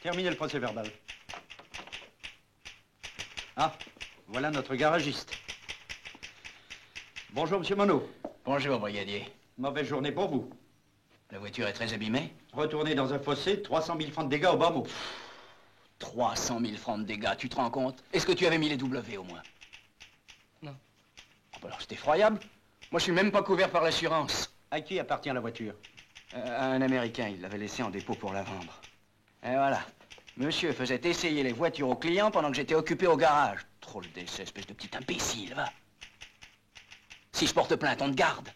Terminez le procès-verbal. Ah, voilà notre garagiste. Bonjour, monsieur Monod. Bonjour, brigadier. Mauvaise journée pour vous. La voiture est très abîmée. Retourner dans un fossé, 300 000 francs de dégâts au bas mot. 300 000 francs de dégâts, tu te rends compte? Est-ce que tu avais mis les W au moins? Non. Oh, bah alors c'est effroyable. Moi, je suis même pas couvert par l'assurance. À qui appartient la voiture? À un Américain, il l'avait laissée en dépôt pour la vendre. Et voilà. Monsieur faisait essayer les voitures aux clients pendant que j'étais occupé au garage. Drôle d'essai, espèce de petit imbécile, va. Si je porte plainte, on te garde.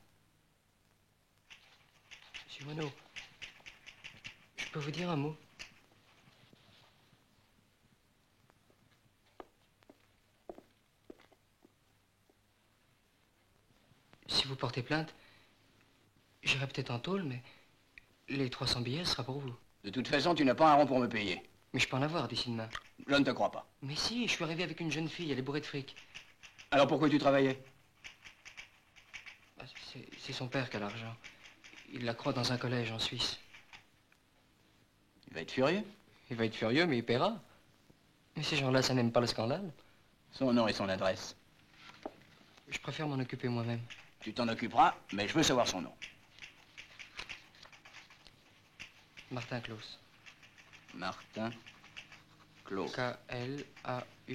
Monsieur Monod, je peux vous dire un mot? Si vous portez plainte, j'irai peut-être en tôle, mais les 300 billets, ce sera pour vous. De toute façon, tu n'as pas un rond pour me payer. Mais je peux en avoir d'ici demain. Je ne te crois pas. Mais si, je suis arrivé avec une jeune fille, elle est bourrée de fric. Alors pourquoi tu travaillais? C'est son père qui a l'argent. Il la croit dans un collège en Suisse. Il va être furieux. Il va être furieux, mais il paiera. Mais ces gens-là, ça n'aime pas le scandale. Son nom et son adresse. Je préfère m'en occuper moi-même. Tu t'en occuperas, mais je veux savoir son nom. Martin Claus. Martin Claus. K-L-A-U-S.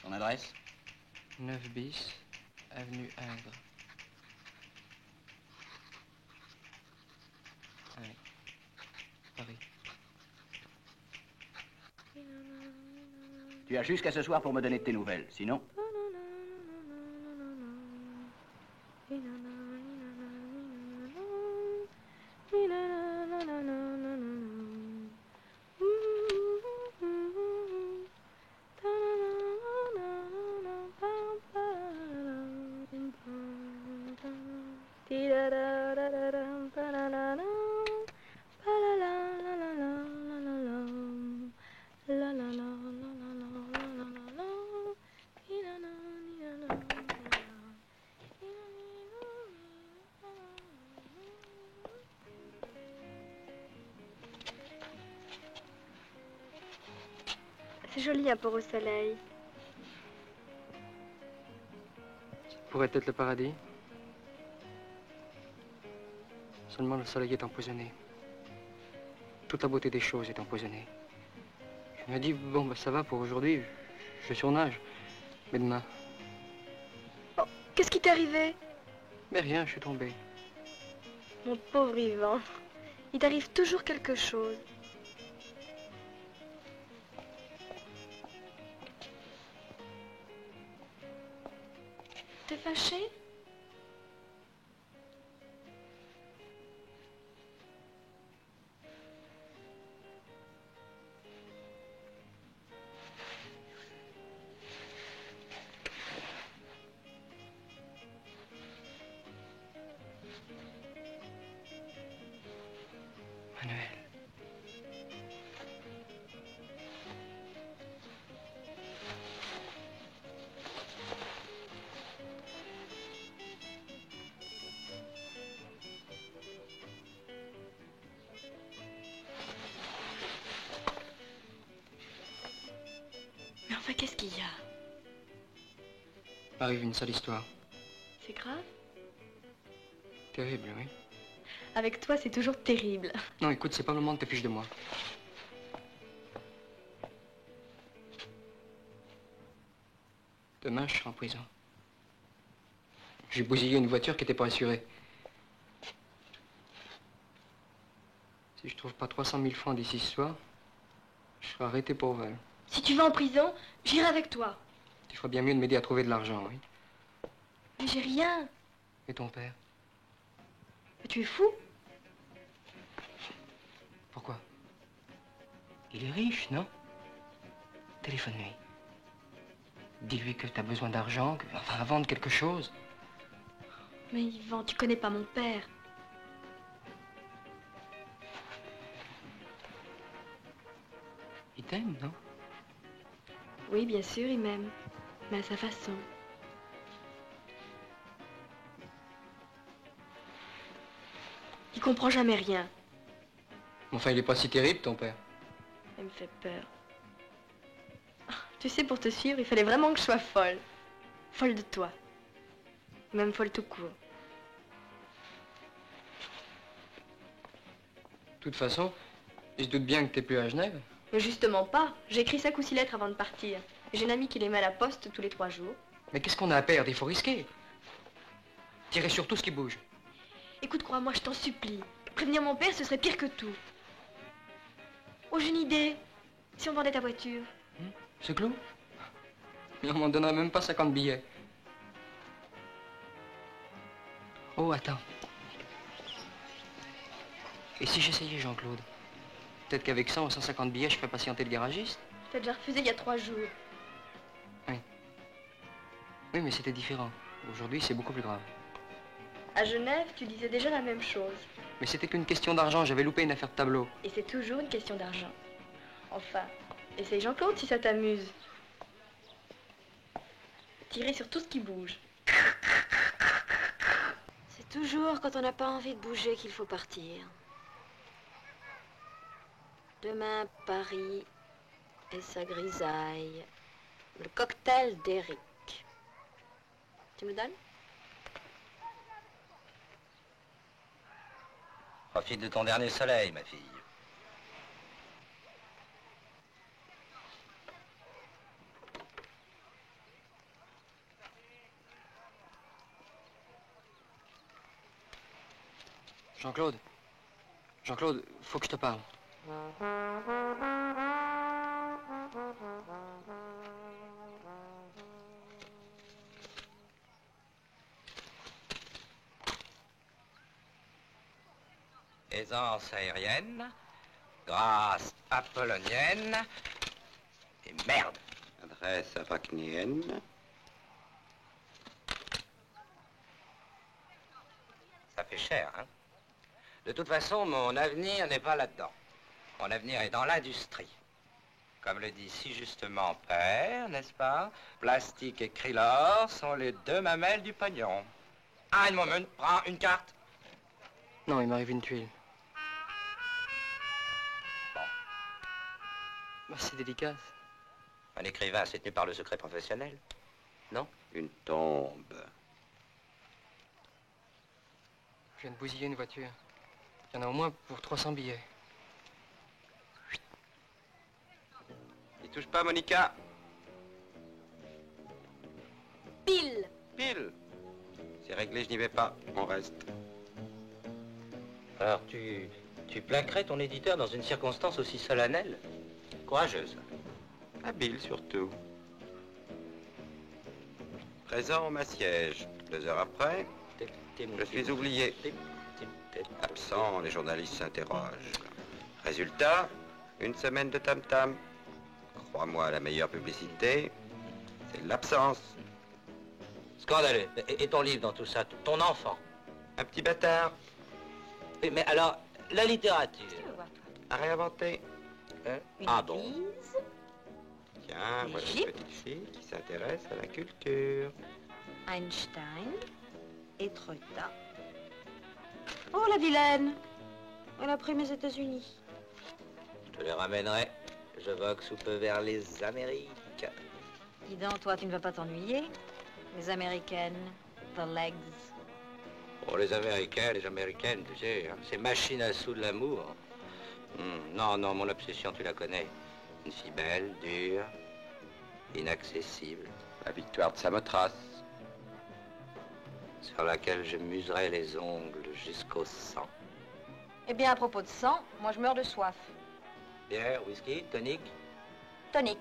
Son adresse? 9 bis, avenue Ingres. Ouais. Paris. Tu as jusqu'à ce soir pour me donner de tes nouvelles, sinon... C'est joli un port au soleil. Ça pourrait être le paradis. Seulement le soleil est empoisonné. Toute la beauté des choses est empoisonnée. Je me dis, bon, bah, ça va pour aujourd'hui, je surnage. Mais demain, Oh, qu'est-ce qui t'est arrivé? mais rien, je suis tombé. Mon pauvre Ivan, il t'arrive toujours quelque chose. T'es fâché? Manuel. Mais enfin, qu'est-ce qu'il y a? Arrive une sale histoire. C'est grave? Terrible, oui. Avec toi, c'est toujours terrible. Non, écoute, c'est pas le moment de te fiche de moi. Demain, je serai en prison. J'ai bousillé une voiture qui n'était pas assurée. Si je trouve pas 300 000 francs d'ici ce soir, je serai arrêté pour vol. Si tu vas en prison, j'irai avec toi. Tu feras bien mieux de m'aider à trouver de l'argent, oui. Mais j'ai rien. Et ton père? Mais tu es fou? Pourquoi? Il est riche, non? Téléphone-lui. Dis-lui que t'as besoin d'argent, enfin, à vendre quelque chose. Mais Ivan, tu connais pas mon père. Il t'aime, non? Oui, bien sûr, il m'aime. Mais à sa façon. Il comprend jamais rien. Enfin, il est pas si terrible, ton père. Il me fait peur. Ah, tu sais, pour te suivre, il fallait vraiment que je sois folle. Folle de toi. Même folle tout court. De toute façon, il se doute bien que t'es plus à Genève. Mais justement pas. J'ai écrit 5 ou 6 lettres avant de partir. J'ai une amie qui les met à la poste tous les 3 jours. Mais qu'est-ce qu'on a à perdre? Il faut risquer. Tirer sur tout ce qui bouge. Écoute, crois-moi, je t'en supplie. Prévenir mon père, ce serait pire que tout. Oh, j'ai une idée. Si on vendait ta voiture. C'est clos? Mais on m'en donnerait même pas 50 billets. Oh, attends. Et si j'essayais Jean-Claude? Peut-être qu'avec 100 ou 150 billets, je ferais patienter le garagiste? Je t'ai déjà refusé il y a 3 jours. Oui, mais c'était différent. Aujourd'hui, c'est beaucoup plus grave. À Genève, tu disais déjà la même chose. Mais c'était qu'une question d'argent, j'avais loupé une affaire de tableau. Et c'est toujours une question d'argent. Enfin, essaye Jean-Claude si ça t'amuse. Tirer sur tout ce qui bouge. C'est toujours quand on n'a pas envie de bouger qu'il faut partir. Demain, Paris et sa grisaille. Le cocktail d'Éric. Tu me donnes? Profite de ton dernier soleil, ma fille. Jean-Claude. Jean-Claude, faut que je te parle. Aisance aérienne, grâce apollonienne, et merde. Adresse arachnienne. Ça fait cher, hein? De toute façon, mon avenir n'est pas là-dedans. Mon avenir est dans l'industrie. Comme le dit si justement Père, n'est-ce pas? Plastique et Krylor sont les deux mamelles du pognon. Un moment, prends une carte. Non, il m'arrive une tuile. Bon, Bah, c'est délicat. un écrivain, c'est tenu par le secret professionnel. Non? Une tombe. Je viens de bousiller une voiture. Il y en a au moins pour 300 billets. N'y touche pas, Monica. Pile. Pile. C'est réglé, je n'y vais pas. On reste. Alors, tu plaquerais ton éditeur dans une circonstance aussi solennelle? Courageuse. Habile, surtout. Présent, on m'assiège. 2 heures après, je suis oublié. Absent, les journalistes s'interrogent. Résultat, 1 semaine de tam-tam. Crois-moi, la meilleure publicité, c'est l'absence. Scandaleux. Et ton livre dans tout ça, ton enfant? Un petit bâtard Oui, mais alors, la littérature? à réinventer. Hein? Une Ah bon? église. Tiens, voilà une Égypte. petite fille qui s'intéresse à la culture. Einstein. Etretat. Oh, la vilaine. Elle a pris mes États-Unis. Je te les ramènerai. Je vogue sous peu vers les Amériques. Dis donc, toi, tu ne vas pas t'ennuyer. Les Américaines, the legs. Oh, les Américains, les Américaines, tu sais, hein, ces machines à sous de l'amour. Non, non, mon obsession, tu la connais. Une fille belle, dure, inaccessible, La victoire de Samothrace. sur laquelle je muserai les ongles jusqu'au sang. Eh bien, à propos de sang, moi, je meurs de soif. Bière, whisky, tonique? Tonique.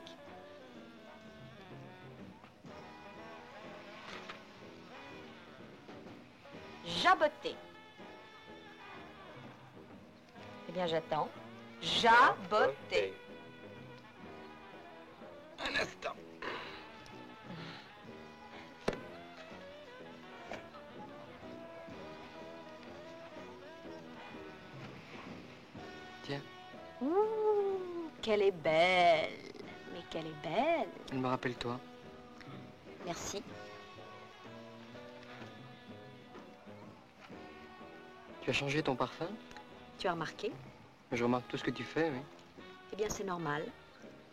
Jaboté. Eh bien, j'attends. Jaboté. Un instant. Tiens, Ouh, qu'elle est belle. Mais qu'elle est belle. elle me rappelle toi. Merci. Tu as changé ton parfum? Tu as remarqué? Je remarque tout ce que tu fais, oui. Eh bien, c'est normal.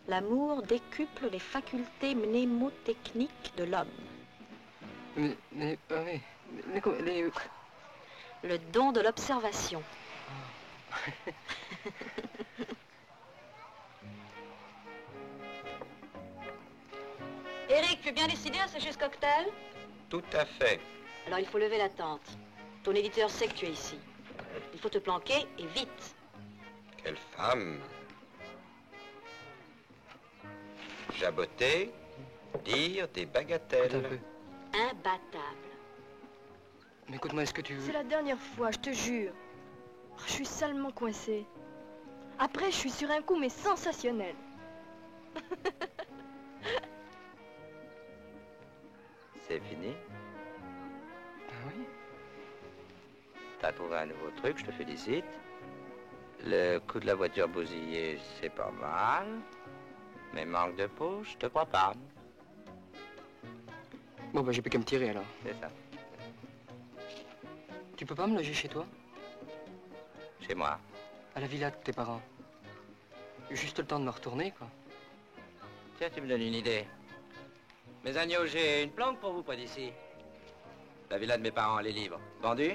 L'amour décuple les facultés mnémotechniques de l'homme. Oui. Mais comment- les- Le don de l'observation. Eric, tu es bien décidé à sécher ce cocktail? Tout à fait. Alors il faut lever la tente. Ton éditeur sait que tu es ici. Il faut te planquer et vite. Quelle femme. Jaboter, dire des Écoute un bagatelles. peu. Imbattable. Mais écoute-moi, est-ce que tu... C'est la dernière fois, je te jure. Oh, je suis salement coincée. Après, je suis sur un coup, mais sensationnel. C'est fini? Ah oui? T'as trouvé un nouveau truc, je te félicite. Le coup de la voiture bousillée, c'est pas mal. Mais manque de peau, je te crois pas. Bon, bah j'ai plus qu'à me tirer, alors. C'est ça. Tu peux pas me loger chez toi? Chez moi. À la villa de tes parents. Juste le temps de me retourner, quoi. Tiens, tu me donnes une idée. Mes agneaux, j'ai une planque pour vous près d'ici. La villa de mes parents, elle est libre. Vendue?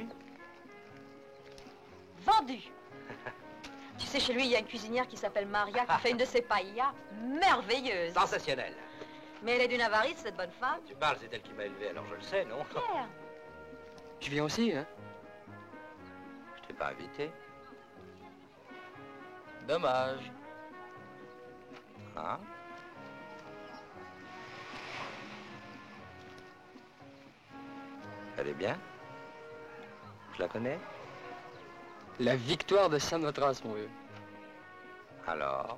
Vendu. Tu sais, chez lui, il y a une cuisinière qui s'appelle Maria qui fait une de ses paillas merveilleuses. Sensationnelle. Mais elle est d'une avarice, cette bonne femme. Tu parles, c'est elle qui m'a élevé, alors je le sais, non? Pierre. Tu viens aussi, hein? Je t'ai pas invité. Dommage. Hein? Elle est bien? Je la connais? La victoire de Samothrace, mon vieux. Alors?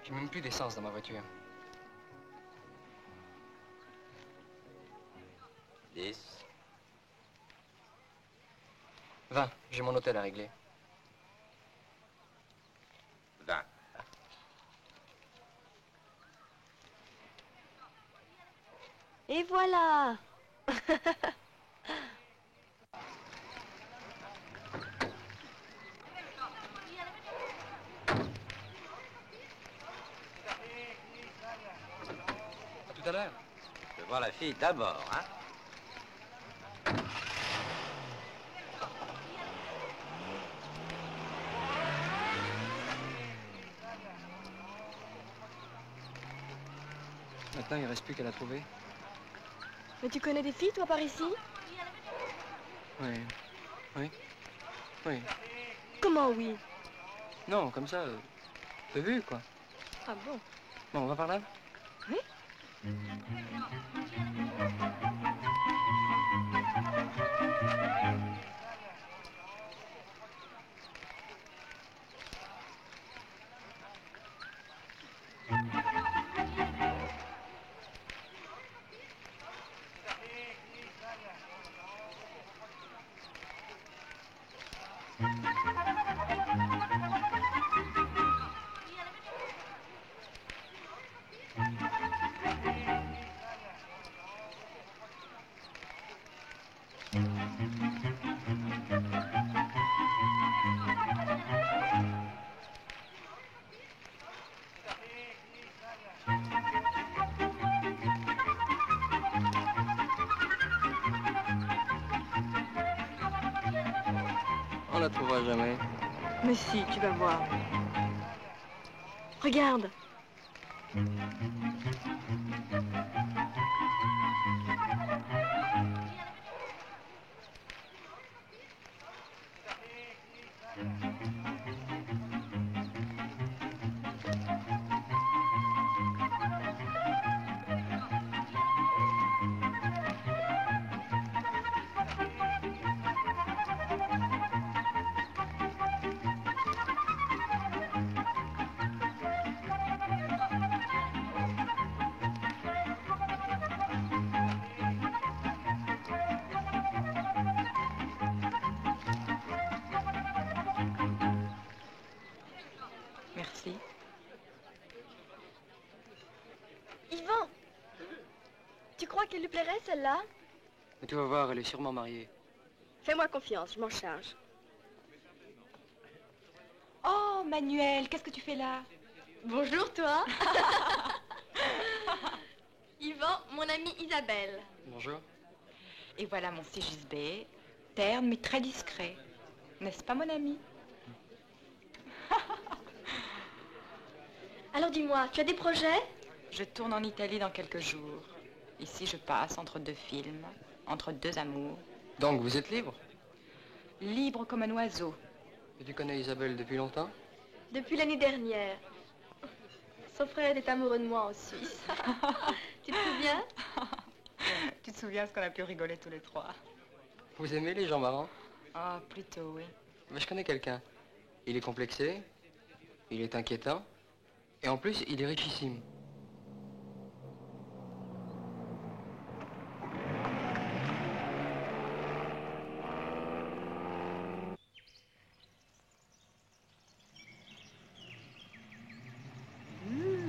J'ai même plus d'essence dans ma voiture. 10. 20, j'ai mon hôtel à régler. 20. Et voilà. À tout à l'heure. Je vais voir la fille d'abord, hein? Maintenant, il reste plus qu'à la trouver. Mais tu connais des filles, toi, par ici? Oui. Oui. Oui. Comment oui? Non, comme ça, de vue, quoi. Ah bon? Bon, on va par là? Oui. On la trouvera jamais. Mais si, tu vas voir. Regarde. Merci. Yvan! Tu crois qu'elle lui plairait, celle-là? Mais tu vas voir, elle est sûrement mariée. Fais-moi confiance, je m'en charge. Oh, Manuel, qu'est-ce que tu fais là? Bonjour, toi. Yvan, mon amie Isabelle. Bonjour. Et voilà mon Sigisbée, terne mais très discret. N'est-ce pas, mon ami? Alors dis-moi, tu as des projets? Je tourne en Italie dans quelques jours. Ici, je passe entre deux films, entre deux amours. Donc, vous êtes libre? Libre comme un oiseau. Et tu connais Isabelle depuis longtemps? Depuis l'année dernière. Son frère est amoureux de moi en Suisse. Tu te souviens? Tu te souviens ce qu'on a pu rigoler tous les trois? Vous aimez les gens marrants? Ah, plutôt, oui. Mais je connais quelqu'un. Il est complexé, il est inquiétant, et en plus, il est richissime.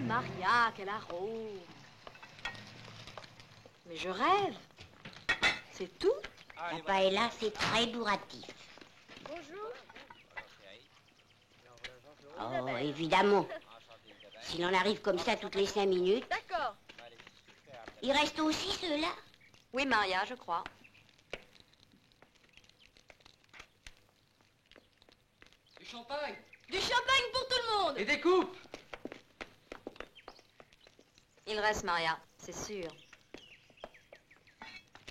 Maria, quel arôme! Mais je rêve. C'est tout? La paella, c'est très bourratif. Bonjour. Oh, évidemment. S'il en arrive comme ça toutes les 5 minutes. D'accord. Il reste aussi ceux-là? Oui, Maria, je crois. Du champagne! Du champagne pour tout le monde. Et des coupes! Il reste, Maria, c'est sûr.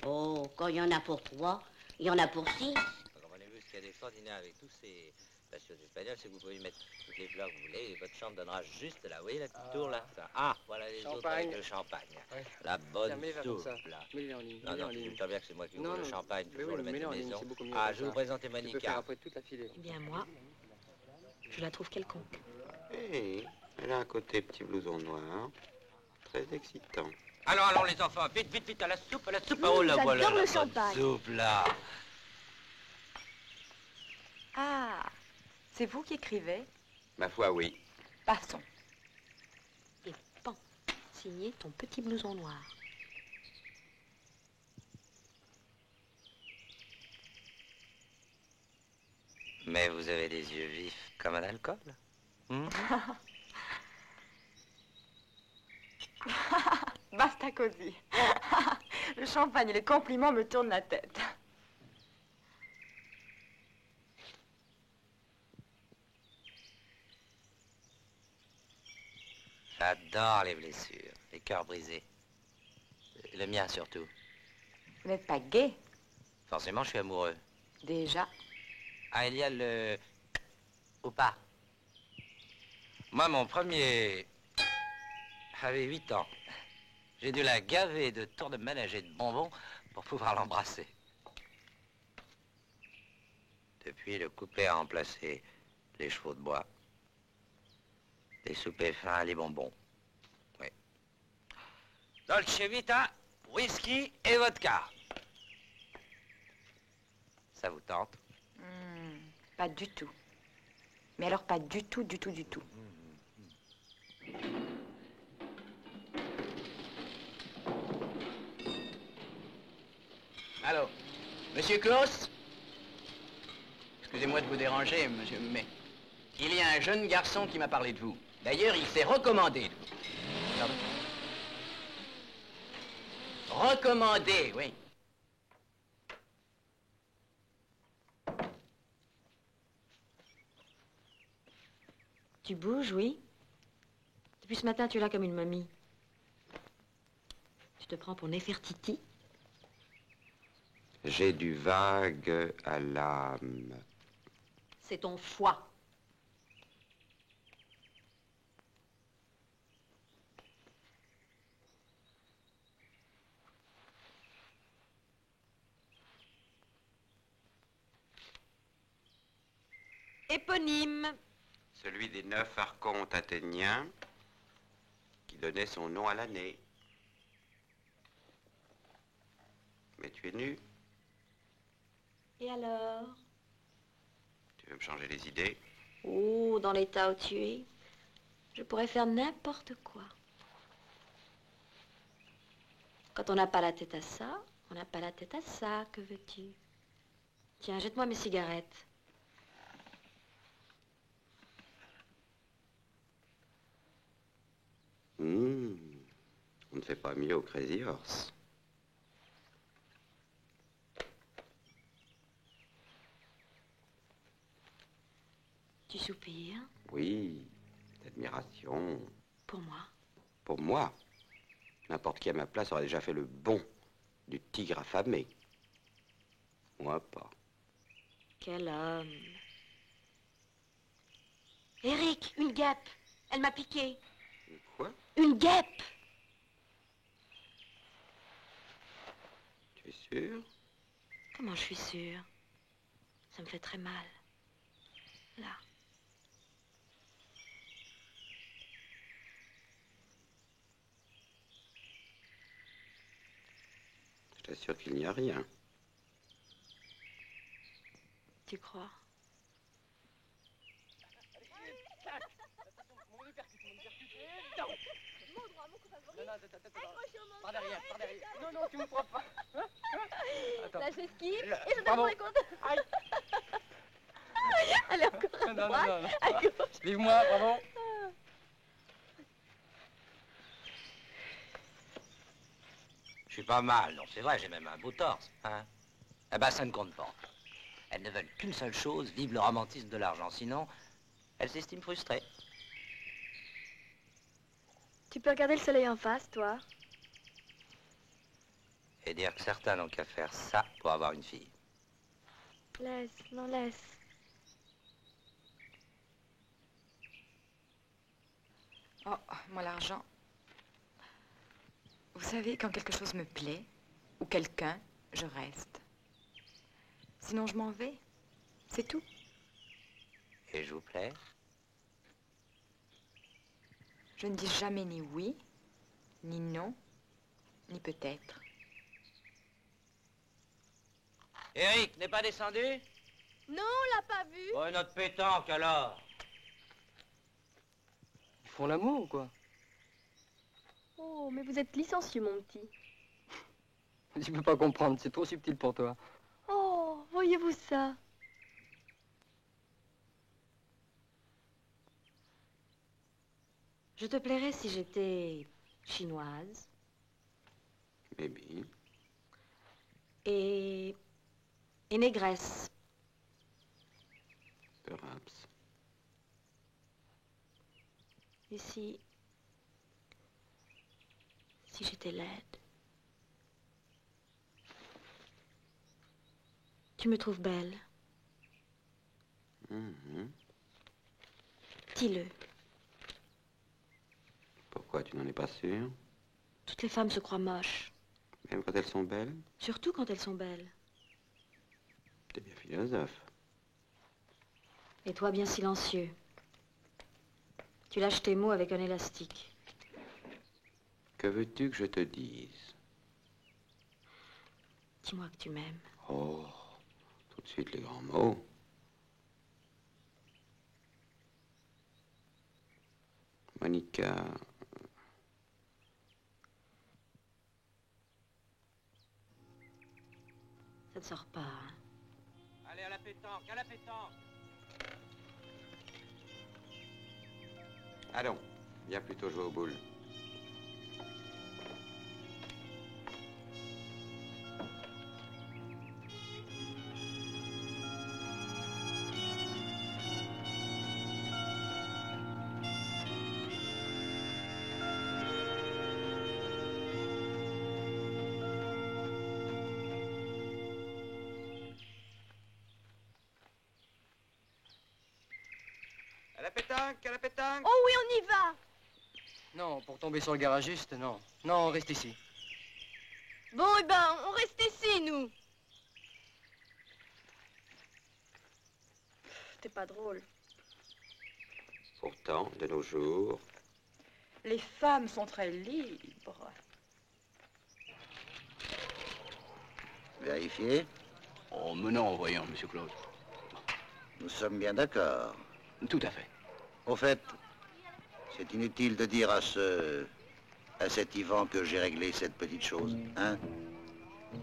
Oh, quand il y en a pour 3, il y en a pour 6. Comprenez-vous, ce qu'il y a d'extraordinaire avec tous ces stations espagnoles, c'est que vous pouvez mettre toutes les fleurs que vous voulez et votre chambre donnera juste là. Vous voyez la petite tour là? Ça. Ah, voilà les autres avec le champagne. Ouais. La bonne Tiens, mets les verres comme soupe ça. là. Mets-les en ligne. Non, mets-les non, en tu ligne. sais bien que c'est moi qui Non, ouvre le non. champagne, Mais toujours oui, le mettre mets-les à en la ligne, maison. c'est beaucoup mieux Ah, comme je vais vous ça. présenter Tu peux faire Monica. après toute la filée. Eh bien, moi, je la trouve quelconque. Hé, elle a un côté petit blouson noir, très excitant. Allons, allons les enfants, vite, vite, vite, à la soupe, oh là, j'adore voilà le la bonne champagne. soupe là. Ah, c'est vous qui écrivez? Ma foi, oui. Passons. Et pan, signé ton petit blouson noir. Mais vous avez des yeux vifs comme un alcool. Basta così. Le champagne et les compliments me tournent la tête. J'adore les blessures. Et cœur brisé. Le mien, surtout. Vous n'êtes pas gay, Forcément, je suis amoureux. déjà. Ah, il y a le... Ou pas. Moi, mon premier... avait 8 ans. J'ai dû la gaver de tours de manège et de bonbons pour pouvoir l'embrasser. Depuis, le coupé a remplacé les chevaux de bois. Les soupers fins, les bonbons. Oui. Dolce Vita, whisky et vodka. Ça vous tente? Pas du tout. Mais alors pas du tout, du tout, du tout. Allô, Monsieur Klaus? Excusez-moi de vous déranger, monsieur, mais il y a un jeune garçon qui m'a parlé de vous. D'ailleurs, il s'est recommandé de vous. Pardon? Recommandé, oui. Tu bouges, oui? Depuis ce matin, tu es là comme une momie. Tu te prends pour Néfertiti? J'ai du vague à l'âme. C'est ton foie. Éponyme. Celui des 9 archontes athéniens qui donnait son nom à l'année. Mais tu es nu. Et alors? Tu veux me changer les idées? Oh, dans l'état où tu es, je pourrais faire n'importe quoi. Quand on n'a pas la tête à ça, on n'a pas la tête à ça, que veux-tu? Tiens, jette-moi mes cigarettes. On ne fait pas mieux au Crazy Horse. Tu soupires? Oui, d'admiration. Pour moi? Pour moi, n'importe qui à ma place aurait déjà fait le bond du tigre affamé. Moi, pas. Quel homme! Eric, une guêpe! Elle m'a piqué! Quoi? Une guêpe! Tu es sûr? Comment je suis sûre? Ça me fait très mal. Là. Je t'assure qu'il n'y a rien. Tu crois? Par derrière, par derrière. Non, non, tu me crois pas. Attends. Là, j'esquive et je te Bravo. très contente. Allez, encore à Non, non, droite, non, non. à gauche. Vive-moi, bravo. Je suis pas mal, non, c'est vrai, j'ai même un beau torse, hein. Eh ben, ça ne compte pas. Elles ne veulent qu'une seule chose, vivre le romantisme de l'argent. Sinon, elles s'estiment frustrées. Tu peux regarder le soleil en face, toi? Et dire que certains n'ont qu'à faire ça pour avoir une fille. Laisse, non, laisse. Oh, moi, l'argent. Vous savez, quand quelque chose me plaît, ou quelqu'un, je reste. Sinon, je m'en vais. C'est tout. Et je vous plais? Je ne dis jamais ni oui, ni non, ni peut-être. Eric, n'est pas descendu? Non, on l'a pas vu. Oh, notre pétanque, alors. Ils font l'amour ou quoi? Oh, mais vous êtes licencieux, mon petit. Tu peux pas comprendre, c'est trop subtil pour toi. Oh, voyez-vous ça? Je te plairais si j'étais chinoise Maybe. et négresse. Perhaps. Et si Si j'étais laide. Tu me trouves belle. Dis-le. Pourquoi tu n'en es pas sûr? Toutes les femmes se croient moches. Même quand elles sont belles? Surtout quand elles sont belles. T'es bien philosophe. Et toi, bien silencieux. Tu lâches tes mots avec un élastique. Que veux-tu que je te dise? Dis-moi que tu m'aimes. Oh, tout de suite les grands mots. Monica... Ça ne sort pas, hein. Allez, à la pétanque, à la pétanque. Allons, viens plutôt jouer aux boules. À la pétanque, à la pétanque. Oh oui, on y va. Non, pour tomber sur le garagiste, non. Non, reste ici. Bon, eh ben, on reste ici, nous. T'es pas drôle. Pourtant, de nos jours... Les femmes sont très libres. Vérifiez. Oh, mais non, voyons, monsieur Claude. Nous sommes bien d'accord. Tout à fait. Au fait, c'est inutile de dire à cet Ivan que j'ai réglé cette petite chose, hein?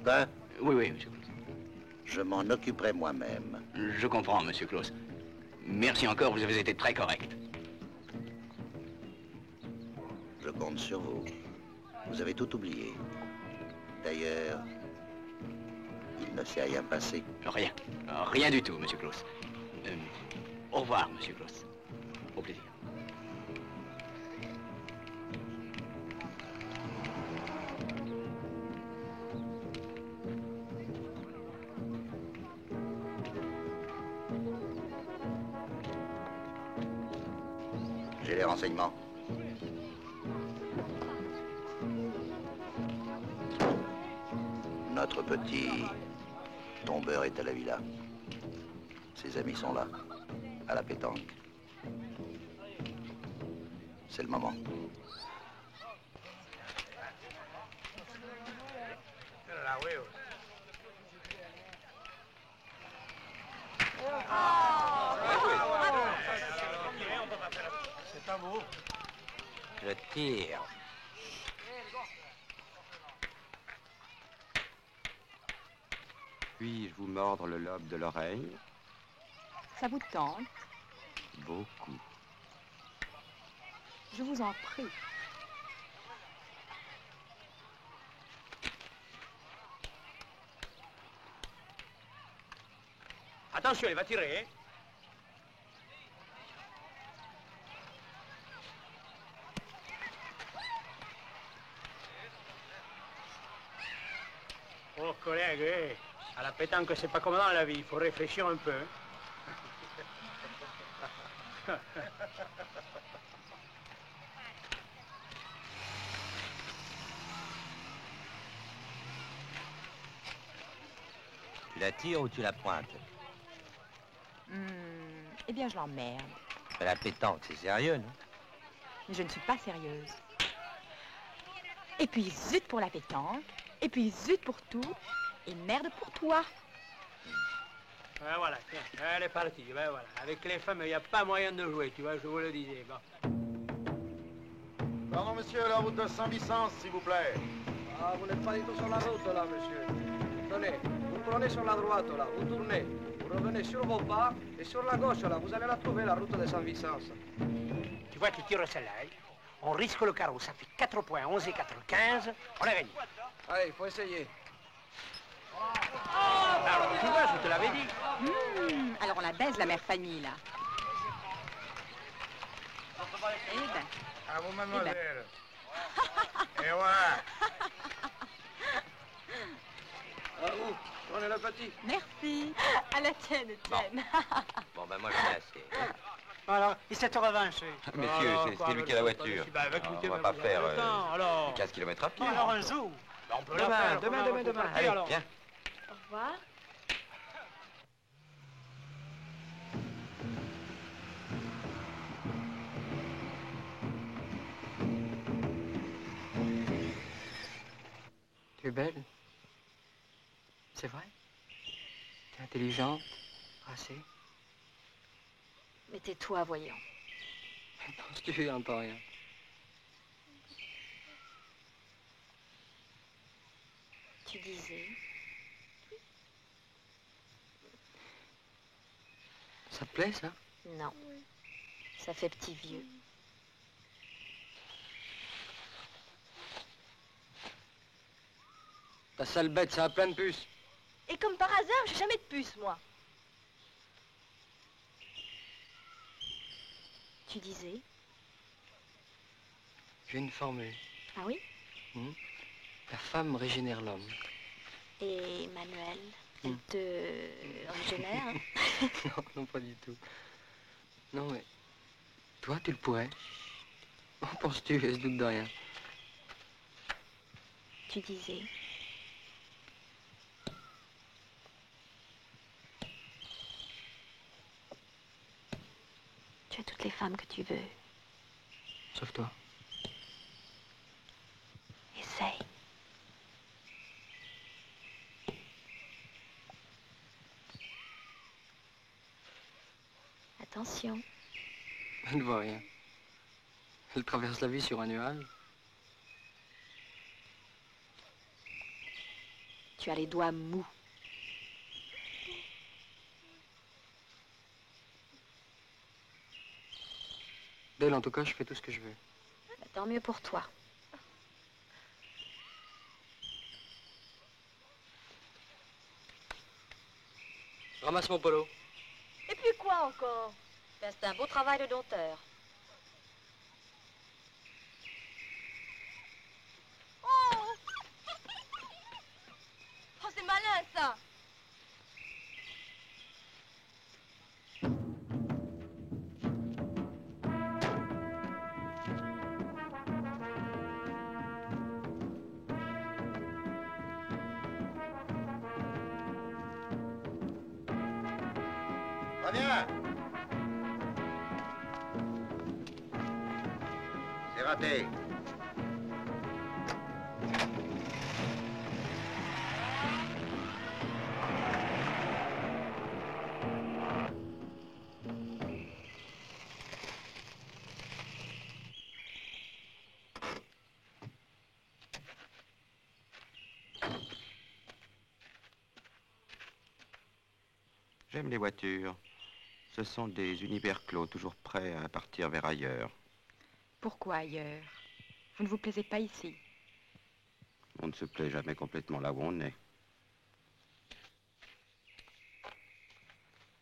Quoi? Oui, oui, monsieur Claude. Je m'en occuperai moi-même. Je comprends, monsieur Claude. Merci encore, vous avez été très correct. Je compte sur vous. Vous avez tout oublié. D'ailleurs, il ne s'est rien passé. Rien. Rien du tout, monsieur Claude. Au revoir, monsieur Claude. Au plaisir. J'ai les renseignements. Notre petit tombeur est à la villa. Ses amis sont là, à la pétanque. C'est le moment. Je tire. Puis-je vous mordre le lobe de l'oreille? Ça vous tente? Beaucoup. Je vous en prie. Attention, il va tirer, hein? Oh, collègue, à la pétanque, c'est pas comme dans la vie, il faut réfléchir un peu. Tu la tires ou tu la pointes? Eh bien, je l'emmerde. Mais la pétanque, c'est sérieux, non? Mais je ne suis pas sérieuse. Et puis, zut pour la pétanque. Et puis, zut pour tout. Et merde pour toi. Ouais, voilà, tiens, elle est partie, ben voilà. Avec les femmes, il n'y a pas moyen de jouer, tu vois, je vous le disais. Bon. Pardon, monsieur, la route de Saint-Vicence, s'il vous plaît. Ah, vous n'êtes pas du tout sur la route, là, monsieur. Tenez, vous prenez sur la droite, là, vous tournez. Vous revenez sur vos pas, et sur la gauche, là, vous allez la trouver, la route de Saint-Vicence. Tu vois, tu tires celle-là, hein. On risque le carreau, ça fait 4 points, 11 et 4, 15, on a gagné. Allez, il faut essayer. Alors, tu vois, je te l'avais dit. Alors, on la baise, la mère famille, là. Eh ben. À vous, mademoiselle. Et ouais. À vous, prenez le petit. Merci. À la tienne, Étienne. Bon, ben moi, j'en ai assez. Alors, il s'est revanché. Monsieur, c'est lui qui a la voiture. Bah, Alors, écoutez, on va mais pas vous faire avez le temps, alors. 15 km à pied. Alors, un jour. Bah, on peut la Demain, faire. demain. Faut partir, Allez, alors. viens. Au revoir. Tu es belle. C'est vrai. Tu es intelligente, racée. Mais tais-toi, voyons. Tu entends rien. Tu disais... Ça te plaît, ça? Non. Ça fait petit vieux. Ta sale bête, ça a plein de puces. Et comme par hasard, j'ai jamais de puce, moi. Tu disais... J'ai une formule. Ah oui? La femme régénère l'homme. Et Manuel, elle te régénère, hein? Non, non, pas du tout. Non, mais... Toi, tu le pourrais. En penses-tu? Elle se doute de rien. Tu disais... Tu as toutes les femmes que tu veux. Sauf toi. Essaye. Attention. Elle ne voit rien. Elle traverse la vie sur un nuage. Tu as les doigts mous. D'elle, en tout cas, je fais tout ce que je veux. Bah, tant mieux pour toi. Ramasse mon polo. Et puis quoi encore? Ben, c'est un beau travail de dompteur. Oh! Oh, c'est malin, ça! Reviens. C'est raté. J'aime les voitures. Ce sont des univers clos, toujours prêts à partir vers ailleurs. Pourquoi ailleurs? Vous ne vous plaisez pas ici? On ne se plaît jamais complètement là où on est.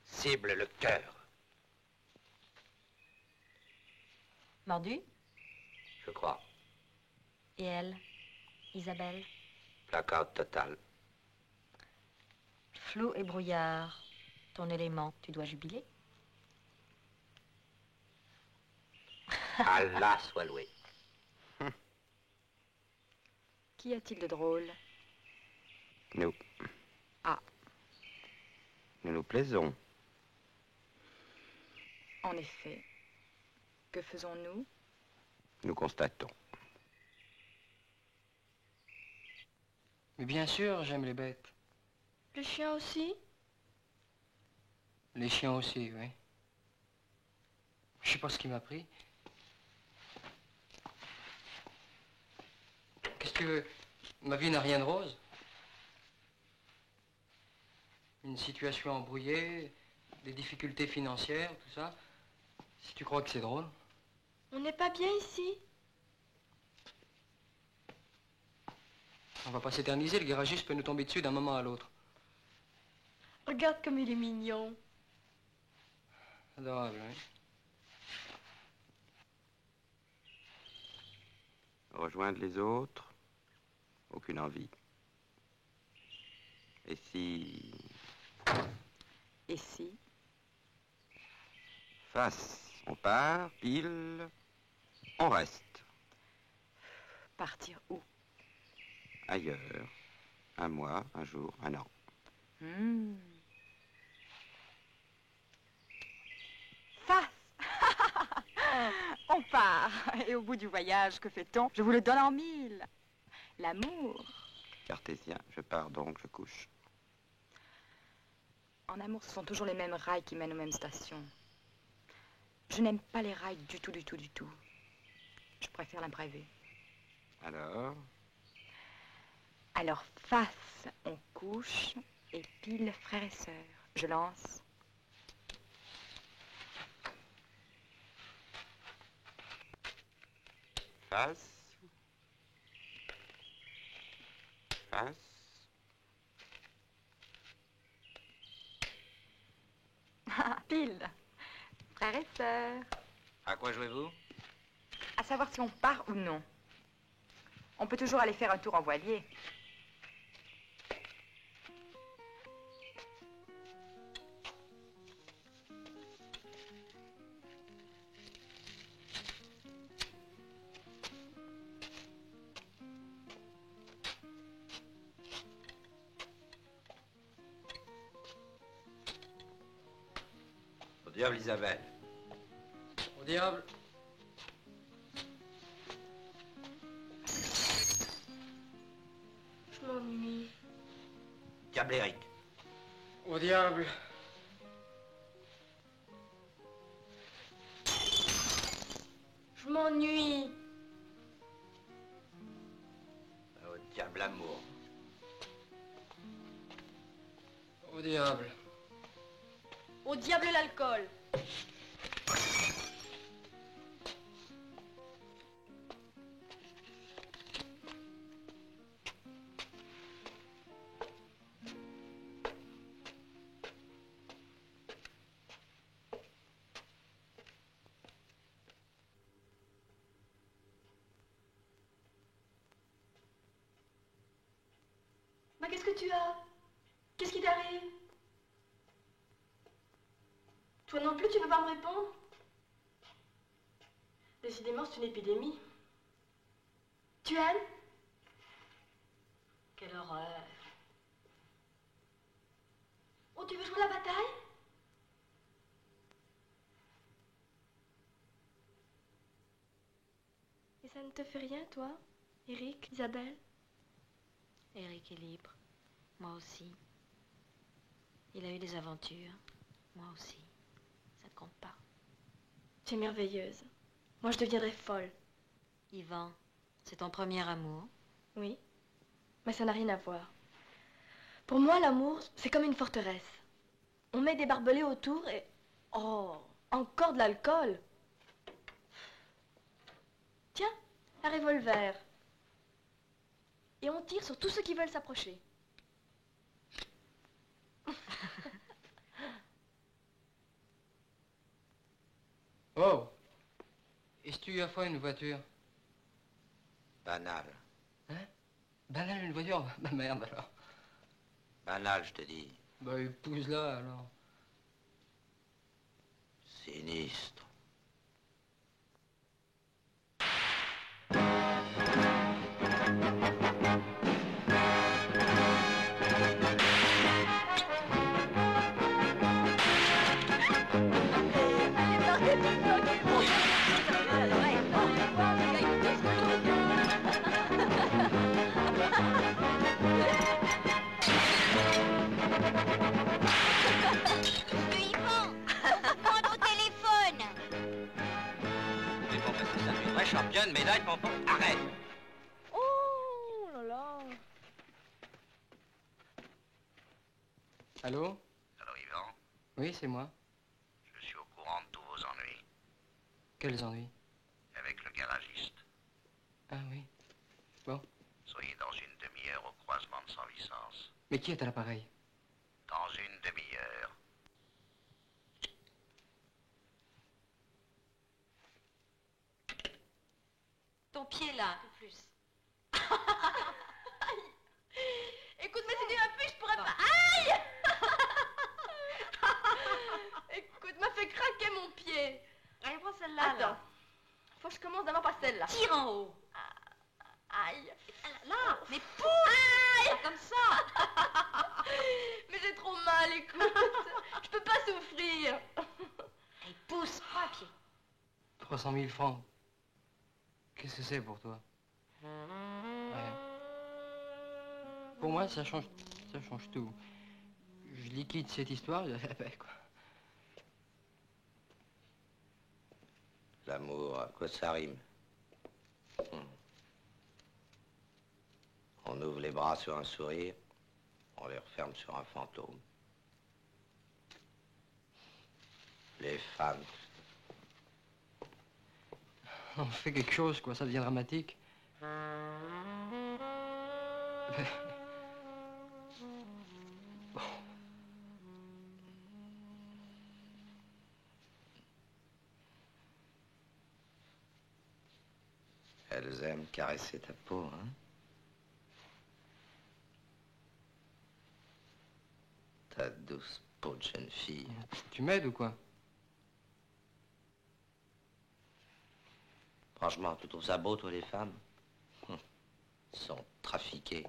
Cible le cœur. Mordu? Je crois. Et elle? Isabelle? Blackout total. Flou et brouillard. Ton élément, tu dois jubiler. Allah soit loué. Qu'y a-t-il de drôle? Nous. Ah. Nous nous plaisons. En effet. Que faisons-nous? Nous constatons. Mais bien sûr, j'aime les bêtes. Le chien aussi? Les chiens aussi, oui. Je sais pas ce qui m'a pris. Qu'est-ce que tu veux? Ma vie n'a rien de rose. Une situation embrouillée, des difficultés financières, tout ça. Si tu crois que c'est drôle. On n'est pas bien ici? On va pas s'éterniser, le garagiste peut nous tomber dessus d'un moment à l'autre. Regarde comme il est mignon. Adorable, oui. Rejoindre les autres, aucune envie. Et si... Et si? Face, on part, pile, on reste. Partir où? Ailleurs, un mois, un jour, un an. Face. On part. Et au bout du voyage, que fait-on? Je vous le donne en mille. L'amour. Cartésien, je pars donc, je couche. En amour, ce sont toujours les mêmes rails qui mènent aux mêmes stations. Je n'aime pas les rails du tout, du tout, du tout. Je préfère l'imprévu. Alors? Alors, face, on couche, et pile, frères et sœurs. Je lance. Face. Face. Pile. Frères et sœurs. À quoi jouez-vous? À savoir si on part ou non. On peut toujours aller faire un tour en voilier. Au diable, Isabelle. Au diable. Je m'ennuie. Diable Eric. Au diable. Je m'ennuie. Au diable amour. Au diable. Au diable l'alcool. Mais qu'est-ce que tu as? Qu'est-ce qui t'arrive? Toi non plus, tu veux pas me répondre? Décidément, c'est une épidémie. Tu aimes? Quelle horreur. Oh, tu veux jouer la bataille? Et ça ne te fait rien, toi, Eric, Isabelle? Eric est libre. Moi aussi. Il a eu des aventures. Moi aussi. Ça ne compte pas. Tu es merveilleuse. Moi, je deviendrais folle. Yvan, c'est ton premier amour? Oui, mais ça n'a rien à voir. Pour moi, l'amour, c'est comme une forteresse. On met des barbelés autour et... Oh, encore de l'alcool. Tiens, un revolver. Et on tire sur tous ceux qui veulent s'approcher. Oh! Est-ce que tu as fait une voiture? Banal. Hein? Banal, une voiture? Bah merde alors. Banal, je te dis. Bah épouse-la alors. Sinistre. Championne, médaille, pompon, arrête! Oh là là! Allô? Allô, Yvan? Oui, c'est moi. Je suis au courant de tous vos ennuis. Quels ennuis? Avec le garagiste. Ah oui. Bon. Soyez dans une demi-heure au croisement de sans licence. Mais qui est à l'appareil? Dans une demi-heure. ton pied, là, un peu plus. Écoute, mais si tu m'as pu, je pourrais pas... Aïe. Écoute, m'a fait craquer mon pied. Allez, prends celle-là, Attends. là. Faut que je commence d'abord par celle-là. Tire en haut. Aïe. Là, mais pousse. Aïe. Pas comme ça. Mais j'ai trop mal, écoute. Je peux pas souffrir. Allez, pousse, prends un pied. 300 000 francs. Qu'est-ce que c'est pour toi? Ouais. Pour moi, ça change tout. Je liquide cette histoire, je la paix, quoi. L'amour, à quoi ça rime? On ouvre les bras sur un sourire, on les referme sur un fantôme. Les femmes. On fait quelque chose, quoi, ça devient dramatique. Elles aiment caresser ta peau, hein? Ta douce peau de jeune fille. Tu m'aides ou quoi? Franchement, tu trouves ça beau, toi, les femmes? Ils sont trafiquées.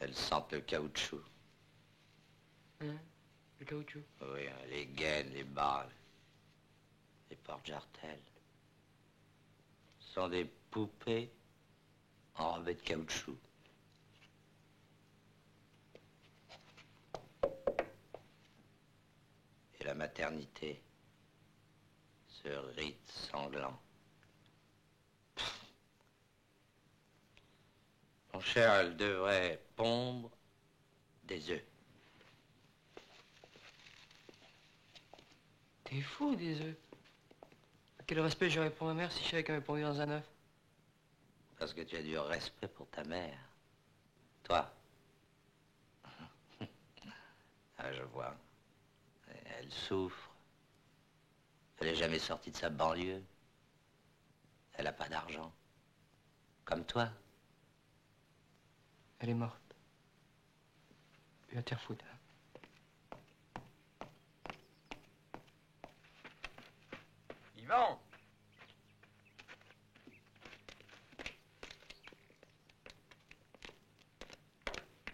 Elles sentent le caoutchouc. Hein? Le caoutchouc? Oui, hein, les gaines, les balles, les porte-jartelles. Ce sont des poupées enrobées de caoutchouc. Et la maternité, ce rite sanglant. Mon cher, elle devrait pondre des œufs. T'es fou, des œufs. Quel respect j'aurais pour ma mère si je savais qu'elle m'avait pondu dans un œuf? Parce que tu as du respect pour ta mère. Toi. Ah, je vois. Elle souffre. Elle n'est jamais sortie de sa banlieue. Elle n'a pas d'argent. Comme toi. Elle est morte. Puis va te faire foutre. Hein. Yvan!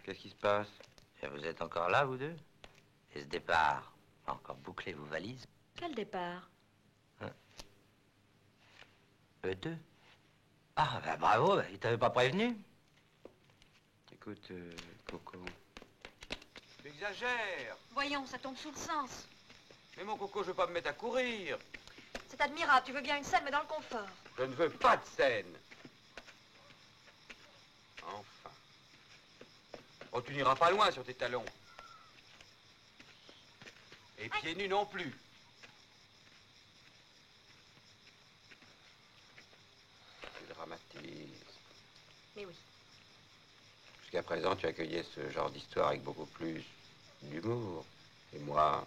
Qu'est-ce qui se passe? Et vous êtes encore là, vous deux? Et ce départ, encore bouclé vos valises? Quel départ? Eux deux? Ah, bah bravo, bah, ils t'avaient pas prévenu? Écoute, Coco. Tu exagères. Voyons, ça tombe sous le sens. Mais mon Coco, je veux pas me mettre à courir. C'est admirable, tu veux bien une scène, mais dans le confort. Je ne veux pas de scène. Enfin. Oh, tu n'iras pas loin sur tes talons. Et pieds nus non plus. Tu dramatises. Mais oui. Jusqu'à présent, tu accueillais ce genre d'histoire avec beaucoup plus d'humour. Et moi,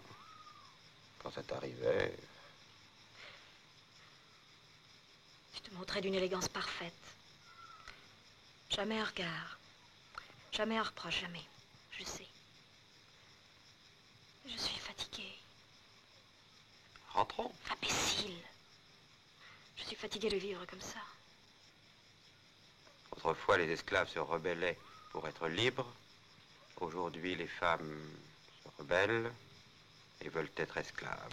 quand ça t'arrivait... Tu te montrais d'une élégance parfaite. Jamais un regard. Jamais un reproche, jamais. Je sais. Je suis fatiguée. Rentrons. Imbécile. Je suis fatiguée de vivre comme ça. Autrefois, les esclaves se rebellaient pour être libres. Aujourd'hui, les femmes se rebellent et veulent être esclaves.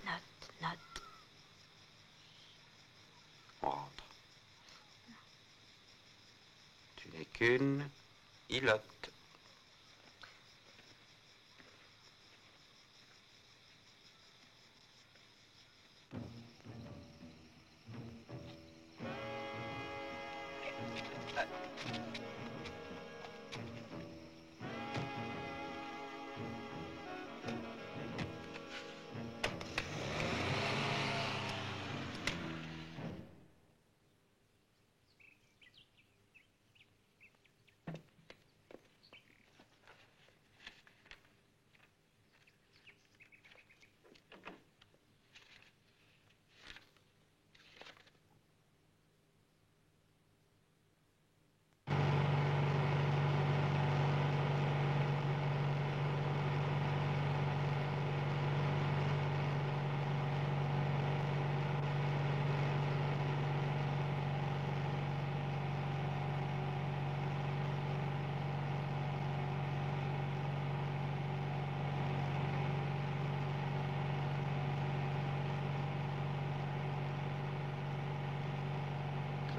Note. On rentre. Tu n'es qu'une ilote.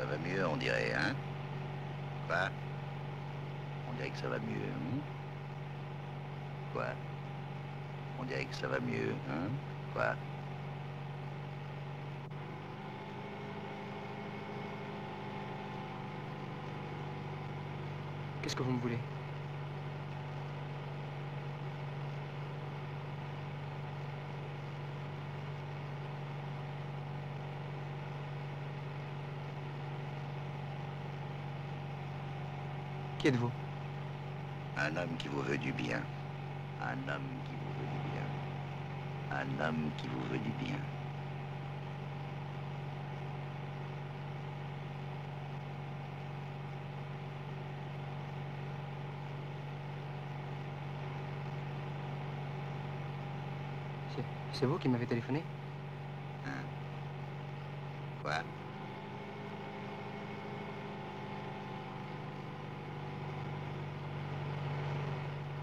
Ça va mieux, on dirait, hein? Quoi? On dirait que ça va mieux, hein? Quoi? On dirait que ça va mieux, hein? Quoi? Qu'est-ce que vous me voulez? Qui êtes-vous? Un homme qui vous veut du bien. Un homme qui vous veut du bien. Un homme qui vous veut du bien. C'est vous qui m'avez téléphoné? Hein? Quoi?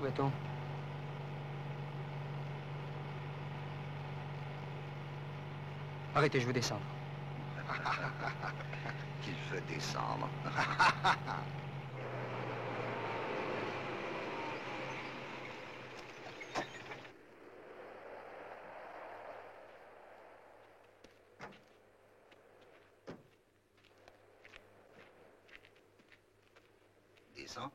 Où est-on? Arrêtez, je veux descendre. Qu'il veut descendre. Descends.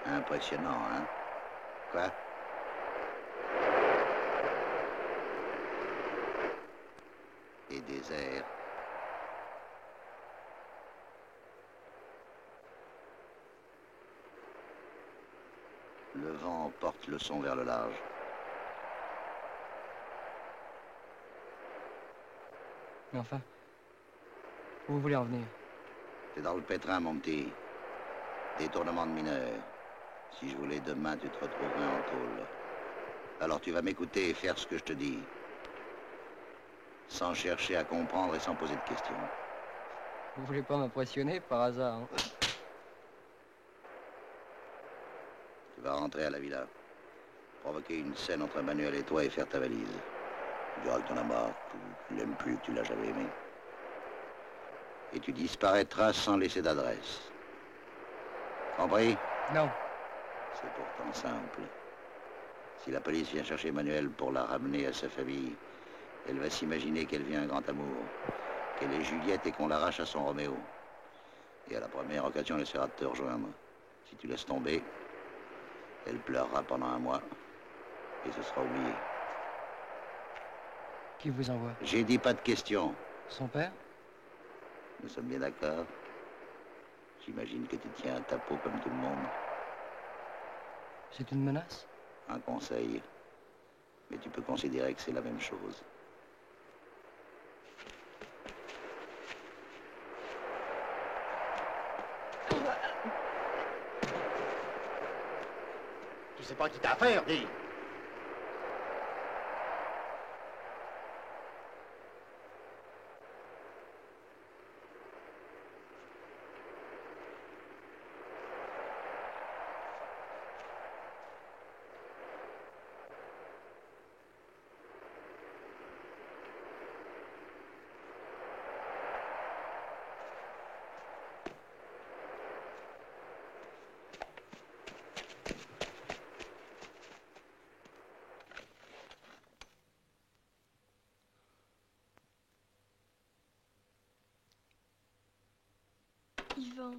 Impressionnant, hein? Quoi? Et désert. Le vent porte le son vers le large. Mais enfin, où vous voulez en venir? T'es dans le pétrin, mon petit. Détournement de mineurs. Si je voulais demain, tu te retrouverais en tôle. Alors tu vas m'écouter et faire ce que je te dis. Sans chercher à comprendre et sans poser de questions. Vous voulez pas m'impressionner par hasard, hein? Tu vas rentrer à la villa. Provoquer une scène entre Manuel et toi et faire ta valise. Tu diras que t'en as marre, tu l'aimes plus, que tu l'as jamais aimé. Et tu disparaîtras sans laisser d'adresse. Compris? Non. C'est pourtant simple. Si la police vient chercher Manuel pour la ramener à sa famille, elle va s'imaginer qu'elle vit un grand amour, qu'elle est Juliette et qu'on l'arrache à son Roméo. Et à la première occasion, elle essaiera de te rejoindre. Si tu laisses tomber, elle pleurera pendant un mois et ce sera oublié. Qui vous envoie? J'ai dit pas de questions. Son père? Nous sommes bien d'accord. J'imagine que tu tiens à ta peau comme tout le monde. C'est une menace? Un conseil. Mais tu peux considérer que c'est la même chose. Tu sais pas qui t'a affaire, dis. Ivan.